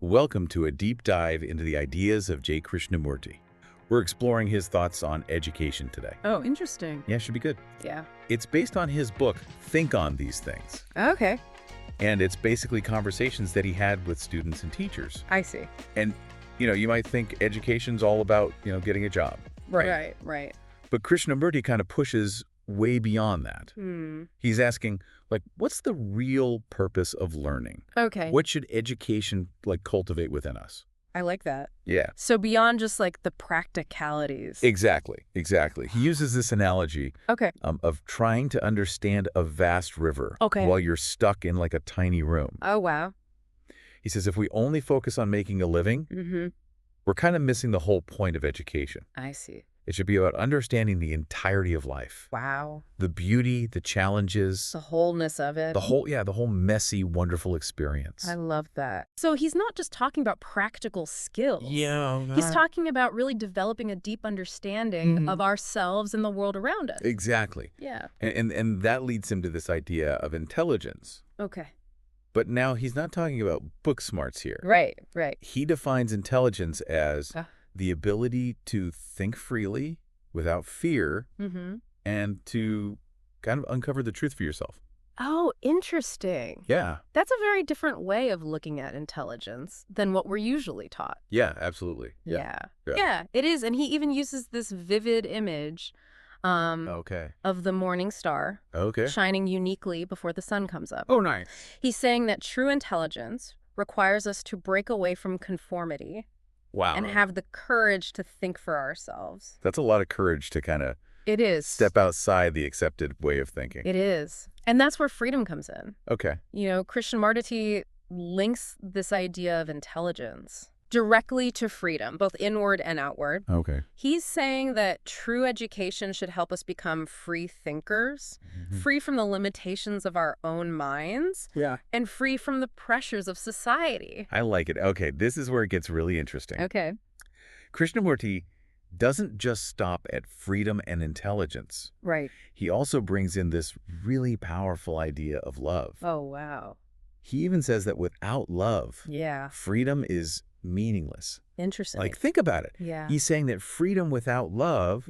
Welcome to a deep dive into the ideas of J. Krishnamurti. We're exploring his thoughts on education today. Oh, interesting. Yeah, should be good. Yeah. It's based on his book, Think on These Things. Okay. And it's basically conversations that he had with students and teachers. I see. And, you might think education's all about, getting a job. Right. But Krishnamurti kind of pushes way beyond that. He's asking, what's the real purpose of learning? Okay. What should education, cultivate within us? I like that. Yeah. So beyond just the practicalities. Exactly. He uses this analogy Okay. of trying to understand a vast river Okay. while you're stuck in a tiny room. Oh, wow. He says if we only focus on making a living, we're kind of missing the whole point of education. I see. It should be about understanding the entirety of life. Wow. The beauty, the challenges. The wholeness of it. The whole messy, wonderful experience. I love that. So he's not just talking about practical skills. Yeah. He's talking about really developing a deep understanding of ourselves and the world around us. Exactly. Yeah. And that leads him to this idea of intelligence. Okay. But now he's not talking about book smarts here. Right. He defines intelligence as the ability to think freely without fear and to kind of uncover the truth for yourself. Oh, interesting. Yeah. That's a very different way of looking at intelligence than what we're usually taught. Yeah, absolutely. Yeah, it is. And he even uses this vivid image of the morning star shining uniquely before the sun comes up. Oh, nice. He's saying that true intelligence requires us to break away from conformity. Wow. And have the courage to think for ourselves. That's a lot of courage to kind of step outside the accepted way of thinking. It is. And that's where freedom comes in. Okay. Krishnamurti links this idea of intelligence directly to freedom, both inward and outward. Okay. He's saying that true education should help us become free thinkers, free from the limitations of our own minds, and free from the pressures of society. I like it. Okay, this is where it gets really interesting. Okay. Krishnamurti doesn't just stop at freedom and intelligence. Right. He also brings in this really powerful idea of love. Oh, wow. He even says that without love, freedom is meaningless. Interesting. Think about it. Yeah. He's saying that freedom without love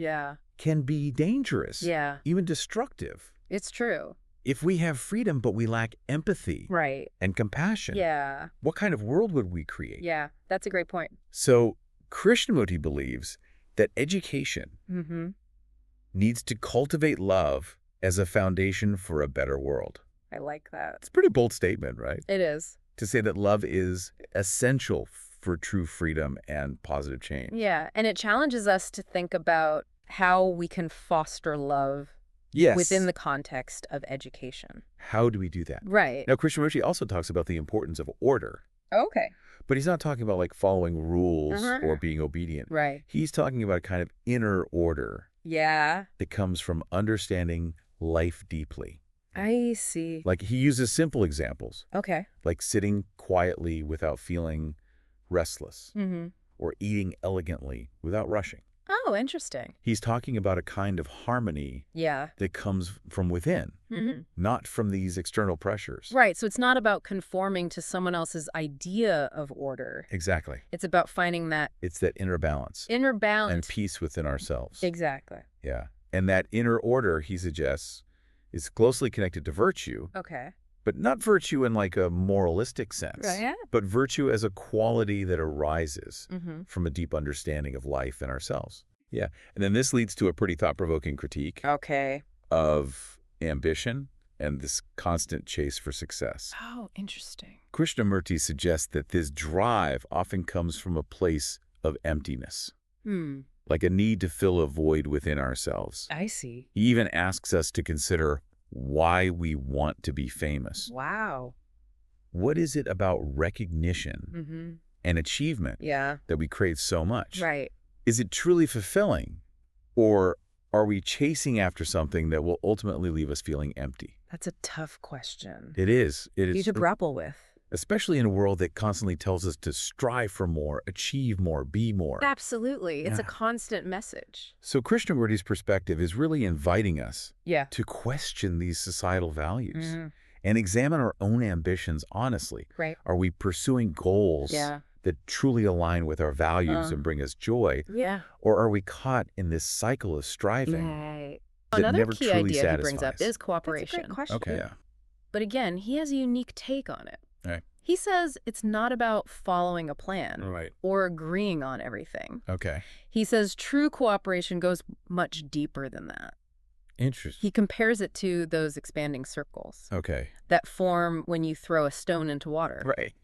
can be dangerous. Yeah. Even destructive. It's true. If we have freedom but we lack empathy and compassion, what kind of world would we create? Yeah, that's a great point. So Krishnamurti believes that education needs to cultivate love as a foundation for a better world. I like that. It's a pretty bold statement, right? It is. To say that love is essential for true freedom and positive change. Yeah, and it challenges us to think about how we can foster love within the context of education. How do we do that? Right. Now, Krishnamurti also talks about the importance of order. Okay. But he's not talking about following rules or being obedient. Right. He's talking about a kind of inner order. Yeah. That comes from understanding life deeply. I see. He uses simple examples. Okay. Like sitting quietly without feeling restless. Or eating elegantly without rushing. Oh, interesting. He's talking about a kind of harmony that comes from within, not from these external pressures. Right. So it's not about conforming to someone else's idea of order. Exactly. It's about finding that... It's that inner balance. Inner balance. And peace within ourselves. Exactly. Yeah. And that inner order, he suggests, is closely connected to virtue. Okay. But not virtue in a moralistic sense, but virtue as a quality that arises from a deep understanding of life and ourselves. Yeah. And then this leads to a pretty thought-provoking critique of ambition and this constant chase for success. Oh, interesting. Krishnamurti suggests that this drive often comes from a place of emptiness, like a need to fill a void within ourselves. I see. He even asks us to consider why we want to be famous. Wow. What is it about recognition and achievement that we crave so much? Right. Is it truly fulfilling, or are we chasing after something that will ultimately leave us feeling empty? That's a tough question. It is. It is. You to grapple with. Especially in a world that constantly tells us to strive for more, achieve more, be more. Absolutely. It's a constant message. So Krishnamurti's perspective is really inviting us to question these societal values and examine our own ambitions honestly. Right. Are we pursuing goals that truly align with our values and bring us joy? Yeah. Or are we caught in this cycle of striving that Another never key truly idea he brings up satisfies? is cooperation. That's a great question. Okay. Yeah. But again, he has a unique take on it. Right. He says it's not about following a plan Right. or agreeing on everything. Okay. He says true cooperation goes much deeper than that. Interesting. He compares it to those expanding circles Okay. that form when you throw a stone into water. Right.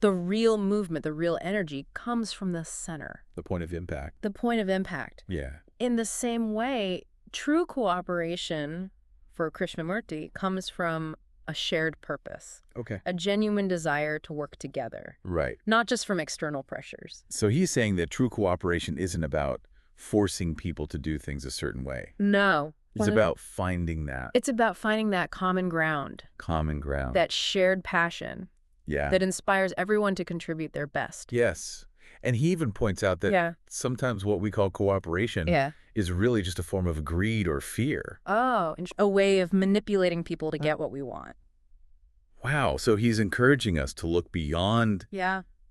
The real movement, the real energy comes from the center, The point of impact. the point of impact. Yeah. In the same way, true cooperation for Krishnamurti comes from a shared purpose, Okay. a genuine desire to work together, Right. not just from external pressures. So he's saying that true cooperation isn't about forcing people to do things a certain way. No. It's about finding that It's about finding that common ground, common ground. that shared passion Yeah. that inspires everyone to contribute their best. Yes. And he even points out that sometimes what we call cooperation is really just a form of greed or fear. Oh, a way of manipulating people to get what we want. Wow. So he's encouraging us to look beyond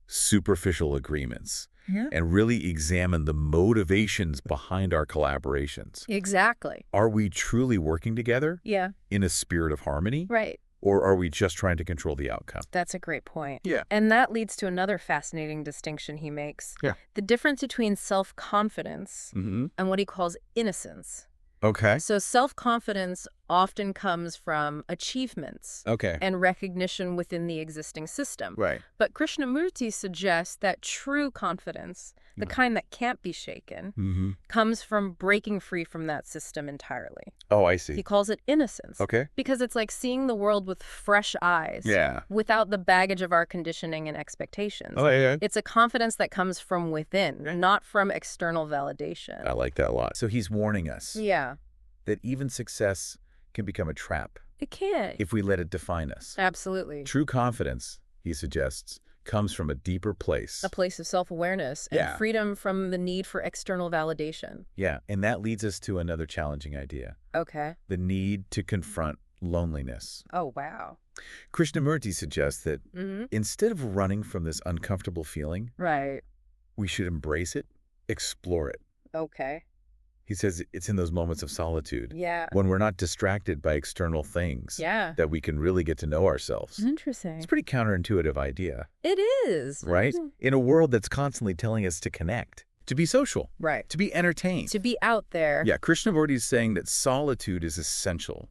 superficial agreements and really examine the motivations behind our collaborations. Exactly. Are we truly working together in a spirit of harmony? Right. Or are we just trying to control the outcome? That's a great point. Yeah. And that leads to another fascinating distinction he makes. Yeah. The difference between self-confidence and what he calls innocence. Okay. So self-confidence often comes from achievements and recognition within the existing system. Right. But Krishnamurti suggests that true confidence, the kind that can't be shaken, comes from breaking free from that system entirely. Oh, I see. He calls it innocence. Okay. Because it's like seeing the world with fresh eyes. Yeah. Without the baggage of our conditioning and expectations. Oh, yeah. It's a confidence that comes from within, not from external validation. I like that a lot. So he's warning us that even success can become a trap It can. if we let it define us. Absolutely. True confidence, he suggests, comes from a deeper place. A place of self-awareness and freedom from the need for external validation. Yeah, and that leads us to another challenging idea. Okay. The need to confront loneliness. Oh, wow. Krishnamurti suggests that instead of running from this uncomfortable feeling, we should embrace it, explore it. Okay. He says it's in those moments of solitude, when we're not distracted by external things, that we can really get to know ourselves. Interesting. It's a pretty counterintuitive idea. It is. Right? In a world that's constantly telling us to connect, to be social, to be entertained. To be out there. Yeah, Krishnamurti is saying that solitude is essential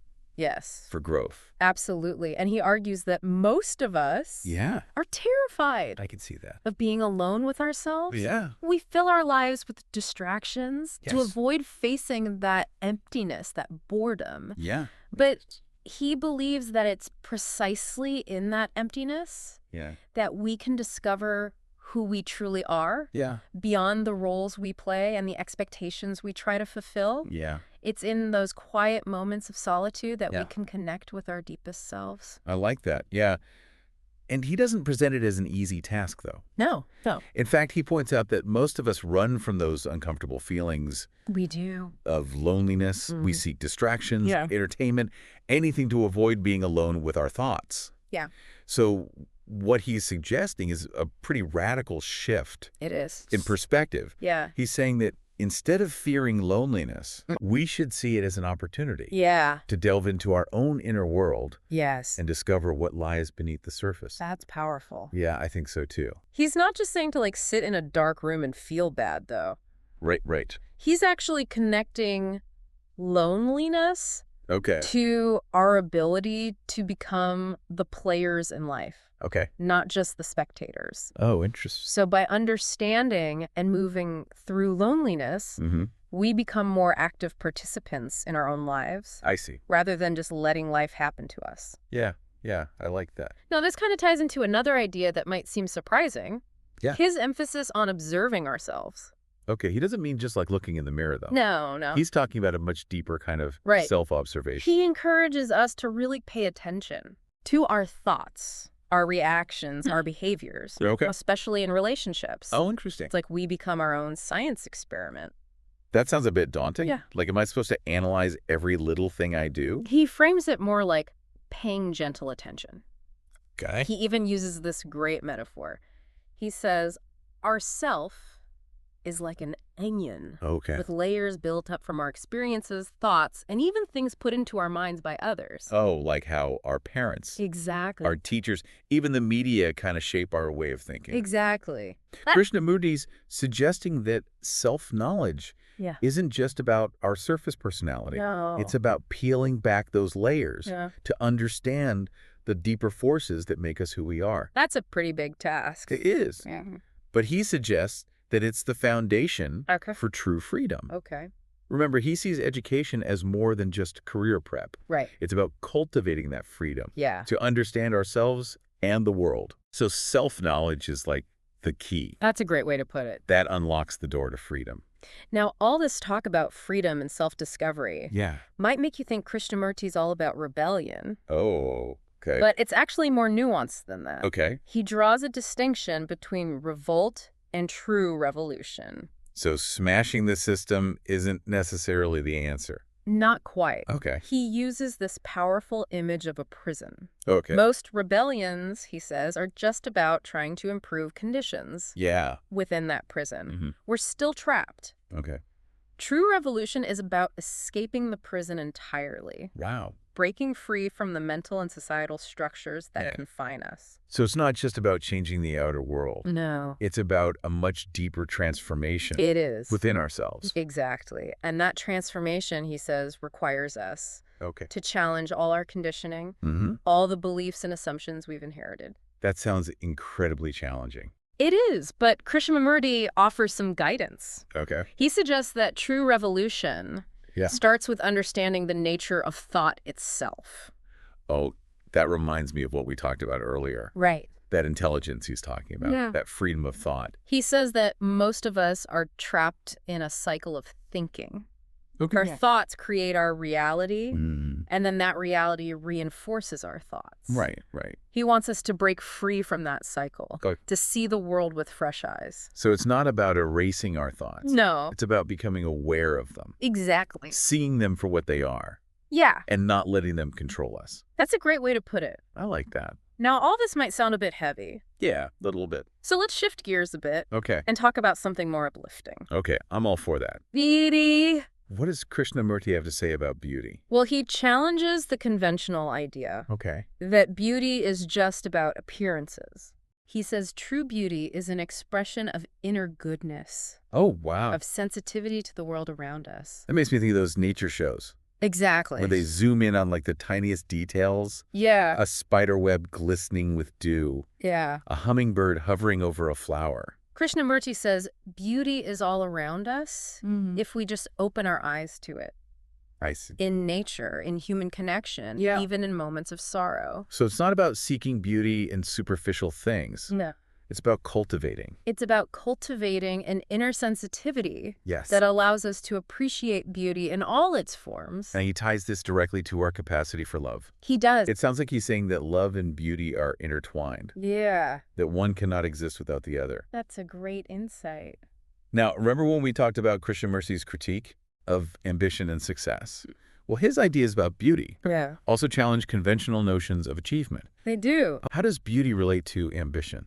for growth. Absolutely. And he argues that most of us are terrified I can see that. of being alone with ourselves. Yeah. We fill our lives with distractions to avoid facing that emptiness, that boredom. Yeah. But he believes that it's precisely in that emptiness that we can discover who we truly are beyond the roles we play and the expectations we try to fulfill. Yeah. It's in those quiet moments of solitude that we can connect with our deepest selves. I like that. Yeah. And he doesn't present it as an easy task, though. No. In fact, he points out that most of us run from those uncomfortable feelings. We do. Of loneliness. We seek distractions, entertainment, anything to avoid being alone with our thoughts. Yeah. So what he's suggesting is a pretty radical shift. It is. In perspective. Yeah. He's saying that instead of fearing loneliness, we should see it as an opportunity. To delve into our own inner world. Yes. And discover what lies beneath the surface. That's powerful. Yeah, I think so too. He's not just saying to like sit in a dark room and feel bad, though. Right. He's actually connecting loneliness Okay. to our ability to become the players in life. Okay. Not just the spectators. Oh, interesting. So by understanding and moving through loneliness, we become more active participants in our own lives. I see. Rather than just letting life happen to us. Yeah, I like that. Now, this kind of ties into another idea that might seem surprising. Yeah. His emphasis on observing ourselves. Okay, he doesn't mean just like looking in the mirror, though. No. He's talking about a much deeper kind of self-observation. He encourages us to really pay attention to our thoughts, our reactions, our behaviors, especially in relationships. Oh, interesting. It's like we become our own science experiment. That sounds a bit daunting. Yeah. Like, am I supposed to analyze every little thing I do? He frames it more like paying gentle attention. Okay. He even uses this great metaphor. He says, our self is like an onion. Okay. With layers built up from our experiences, thoughts, and even things put into our minds by others. Oh, like how our parents, Exactly. our teachers, even the media kind of shape our way of thinking. Exactly. Krishnamurti's suggesting that self-knowledge isn't just about our surface personality. No. It's about peeling back those layers to understand the deeper forces that make us who we are. That's a pretty big task. It is. Yeah. But he suggests that it's the foundation for true freedom. Okay. Remember, he sees education as more than just career prep. Right. It's about cultivating that freedom to understand ourselves and the world. So self-knowledge is like the key. That's a great way to put it. That unlocks the door to freedom. Now, all this talk about freedom and self-discovery might make you think Krishnamurti's all about rebellion. Oh, okay. But it's actually more nuanced than that. Okay. He draws a distinction between revolt and true revolution. So smashing the system isn't necessarily the answer. Not quite. Okay. He uses this powerful image of a prison. Okay. Most rebellions, he says, are just about trying to improve conditions within that prison. We're still trapped. Okay. True revolution is about escaping the prison entirely. Wow. Breaking free from the mental and societal structures that confine us. So it's not just about changing the outer world. No. It's about a much deeper transformation. It is. Within ourselves. Exactly. And that transformation, he says, requires us to challenge all our conditioning, all the beliefs and assumptions we've inherited. That sounds incredibly challenging. It is, but Krishnamurti offers some guidance. Okay. He suggests that true revolution starts with understanding the nature of thought itself. Oh, that reminds me of what we talked about earlier. Right. That intelligence he's talking about, that freedom of thought. He says that most of us are trapped in a cycle of thinking. Okay. Our thoughts create our reality, and then that reality reinforces our thoughts. Right, right. He wants us to break free from that cycle, to see the world with fresh eyes. So it's not about erasing our thoughts. No. It's about becoming aware of them. Exactly. Seeing them for what they are. Yeah. And not letting them control us. That's a great way to put it. I like that. Now, all this might sound a bit heavy. Yeah, a little bit. So let's shift gears a bit. Okay. And talk about something more uplifting. Okay, I'm all for that. Beauty. What does Krishnamurti have to say about beauty? Well, he challenges the conventional idea that beauty is just about appearances. He says true beauty is an expression of inner goodness. Oh, wow. Of sensitivity to the world around us. That makes me think of those nature shows. Exactly. Where they zoom in on like the tiniest details. Yeah. A spider web glistening with dew. Yeah. A hummingbird hovering over a flower. Krishnamurti says beauty is all around us if we just open our eyes to it. I see. In nature, in human connection, even in moments of sorrow. So it's not about seeking beauty in superficial things. No. It's about cultivating. It's about cultivating an inner sensitivity that allows us to appreciate beauty in all its forms. And he ties this directly to our capacity for love. He does. It sounds like he's saying that love and beauty are intertwined. Yeah. That one cannot exist without the other. That's a great insight. Now, remember when we talked about Krishnamurti's critique of ambition and success? Well, his ideas about beauty also challenge conventional notions of achievement. They do. How does beauty relate to ambition?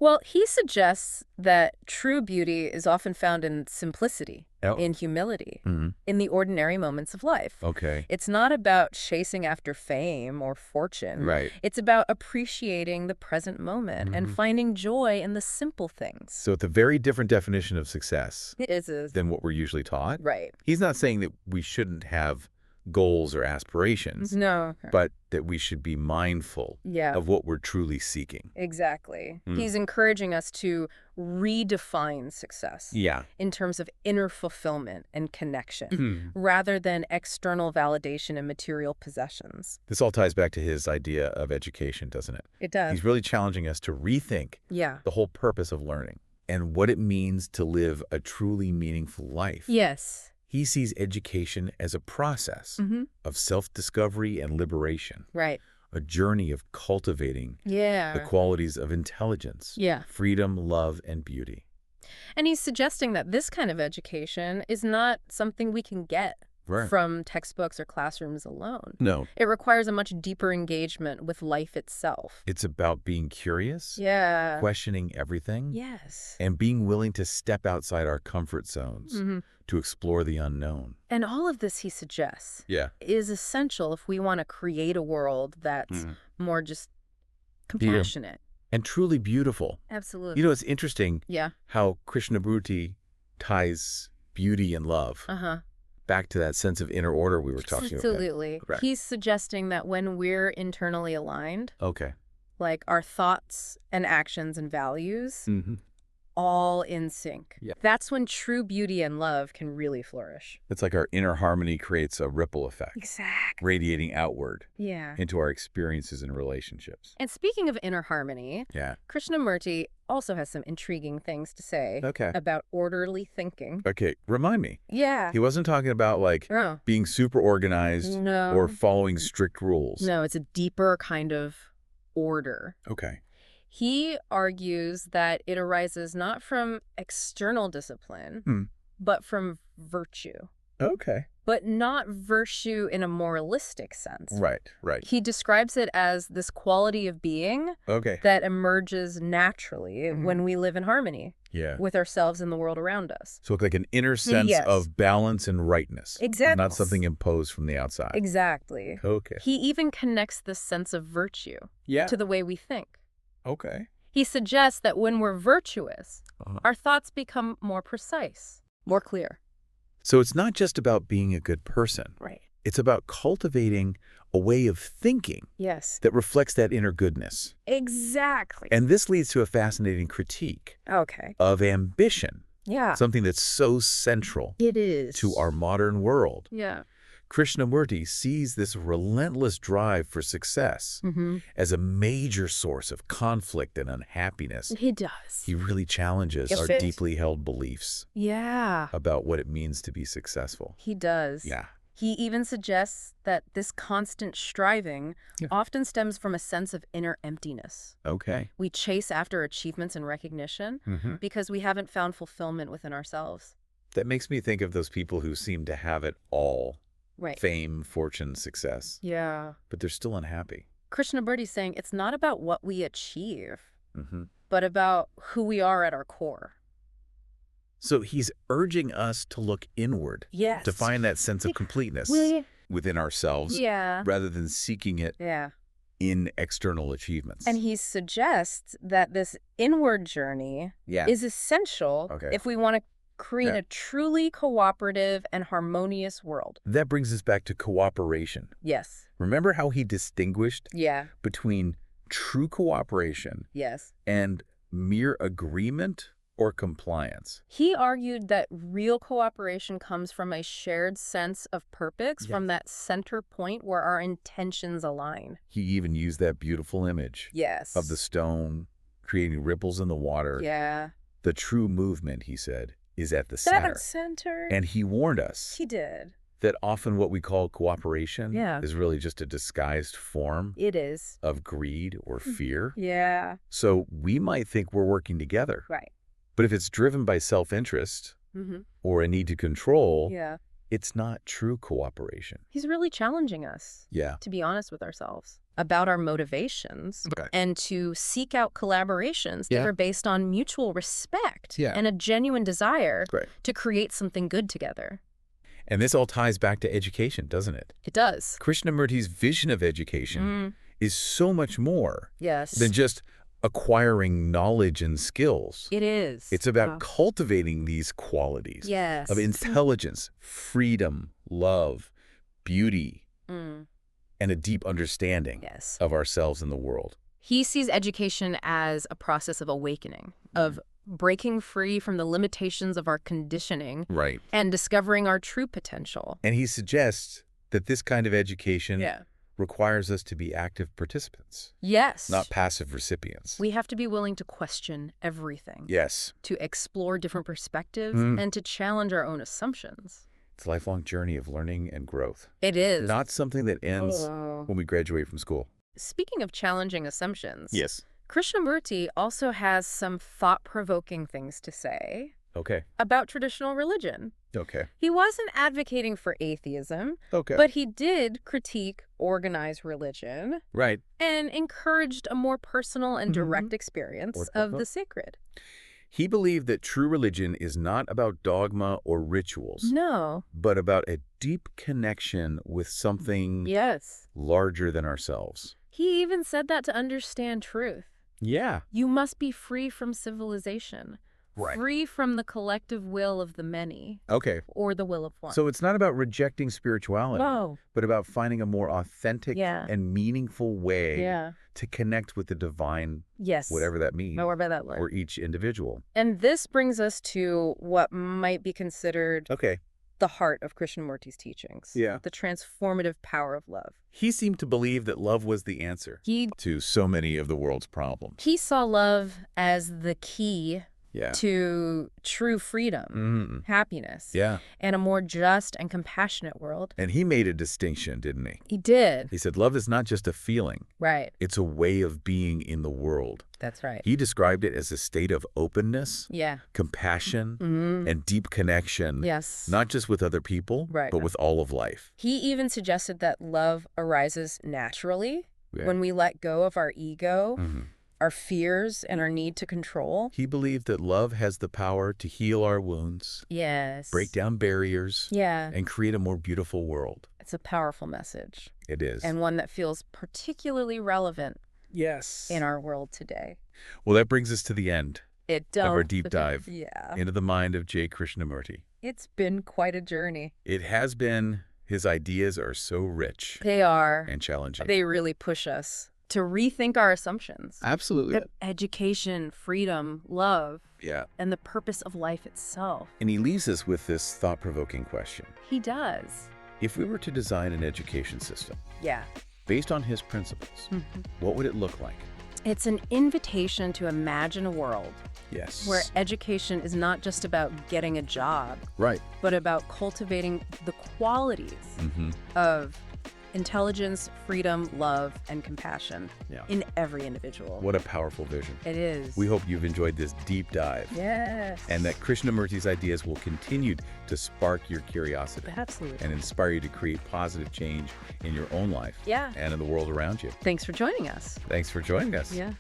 Well, he suggests that true beauty is often found in simplicity, in humility, in the ordinary moments of life. Okay. It's not about chasing after fame or fortune. Right. It's about appreciating the present moment and finding joy in the simple things. So it's a very different definition of success is than what we're usually taught. Right. He's not saying that we shouldn't have goals or aspirations. No. But that we should be mindful of what we're truly seeking. Exactly. He's encouraging us to redefine success in terms of inner fulfillment and connection rather than external validation and material possessions. This all ties back to his idea of education, doesn't it? It does. He's really challenging us to rethink the whole purpose of learning and what it means to live a truly meaningful life. Yes. He sees education as a process of self-discovery and liberation. Right. A journey of cultivating the qualities of intelligence, freedom, love, and beauty. And he's suggesting that this kind of education is not something we can get. from textbooks or classrooms alone. No. It requires a much deeper engagement with life itself. It's about being curious, yeah, questioning everything, yes, and being willing to step outside our comfort zones to explore the unknown. And all of this, he suggests, is essential if we want to create a world that's more just compassionate. And truly beautiful. Absolutely. You know, it's interesting Yeah. how Krishnamurti ties beauty and love back to that sense of inner order we were talking about. Absolutely. Right. He's suggesting that when we're internally aligned, like our thoughts and actions and values, all in sync. Yeah. That's when true beauty and love can really flourish. It's like our inner harmony creates a ripple effect. Exactly. Radiating outward Yeah. into our experiences and relationships. And speaking of inner harmony, Krishnamurti also has some intriguing things to say about orderly thinking. Okay, remind me. Yeah. He wasn't talking about like being super organized or following strict rules. No, it's a deeper kind of order. Okay. He argues that it arises not from external discipline, but from virtue. Okay. But not virtue in a moralistic sense. Right, right. He describes it as this quality of being that emerges naturally when we live in harmony with ourselves and the world around us. So like an inner sense of balance and rightness. Exactly. Not something imposed from the outside. Exactly. Okay. He even connects this sense of virtue to the way we think. Okay. He suggests that when we're virtuous, our thoughts become more precise, more clear. So it's not just about being a good person. Right. It's about cultivating a way of thinking that reflects that inner goodness. Exactly. And this leads to a fascinating critique of ambition. Yeah. Something that's so central to our modern world. Yeah. Krishnamurti sees this relentless drive for success as a major source of conflict and unhappiness. He does. He really challenges our deeply held beliefs about what it means to be successful. He does. Yeah. He even suggests that this constant striving often stems from a sense of inner emptiness. Okay. We chase after achievements and recognition because we haven't found fulfillment within ourselves. That makes me think of those people who seem to have it all. Right. Fame, fortune, success. Yeah. But they're still unhappy. Krishnamurti's saying it's not about what we achieve, but about who we are at our core. So he's urging us to look inward to find that sense of completeness within ourselves rather than seeking it in external achievements. And he suggests that this inward journey is essential if we want to create a truly cooperative and harmonious world. That brings us back to cooperation. Yes. Remember how he distinguished between true cooperation and mere agreement or compliance? He argued that real cooperation comes from a shared sense of purpose, from that center point where our intentions align. He even used that beautiful image of the stone creating ripples in the water. Yeah. The true movement, he said, is at the center. And he warned us. He did. That often what we call cooperation is really just a disguised form of greed or fear. Yeah. So we might think we're working together. Right. But if it's driven by self-interest or a need to control, it's not true cooperation. He's really challenging us to be honest with ourselves about our motivations and to seek out collaborations that are based on mutual respect and a genuine desire to create something good together. And this all ties back to education, doesn't it? It does. Krishnamurti's vision of education is so much more than just acquiring knowledge and skills. It is. It's about cultivating these qualities of intelligence, freedom, love, beauty, and a deep understanding of ourselves and the world. He sees education as a process of awakening, of breaking free from the limitations of our conditioning and discovering our true potential. And he suggests that this kind of education requires us to be active participants. Yes. Not passive recipients. We have to be willing to question everything. Yes. To explore different perspectives and to challenge our own assumptions. It's a lifelong journey of learning and growth. It is. Not something that ends when we graduate from school. Speaking of challenging assumptions, Krishnamurti also has some thought-provoking things to say Okay. about traditional religion. Okay. He wasn't advocating for atheism, but he did critique organized religion. Right. And encouraged a more personal and direct experience of the sacred. He believed that true religion is not about dogma or rituals. No. But about a deep connection with something larger than ourselves. He even said that to understand truth. Yeah. You must be free from civilization. Right. Free from the collective will of the many. Okay. Or the will of one. So it's not about rejecting spirituality, No. but about finding a more authentic and meaningful way to connect with the divine, whatever that means, or each individual. And this brings us to what might be considered the heart of Krishnamurti's teachings. Yeah. The transformative power of love. He seemed to believe that love was the answer to so many of the world's problems. He saw love as the key to true freedom, happiness, and a more just and compassionate world. And he made a distinction, didn't he? He did. He said love is not just a feeling. Right. It's a way of being in the world. That's right. He described it as a state of openness, compassion, and deep connection. Yes. Not just with other people, but with all of life. He even suggested that love arises naturally when we let go of our ego, our fears, and our need to control. He believed that love has the power to heal our wounds, break down barriers, and create a more beautiful world. It's a powerful message. It is. And one that feels particularly relevant in our world today. Well, that brings us to the end of our deep dive Yeah. into the mind of J. Krishnamurti. It's been quite a journey. It has been. His ideas are so rich. They are. And challenging. They really push us to rethink our assumptions. Absolutely. That education, freedom, love, Yeah. and the purpose of life itself. And he leaves us with this thought-provoking question. He does. If we were to design an education system based on his principles, what would it look like? It's an invitation to imagine a world where education is not just about getting a job, but about cultivating the qualities of intelligence, freedom, love, and compassion in every individual. What a powerful vision. It is. We hope you've enjoyed this deep dive. Yes. And that Krishnamurti's ideas will continue to spark your curiosity. Absolutely. And inspire you to create positive change in your own life. Yeah. And in the world around you. Thanks for joining us. Thanks for joining us. Yeah.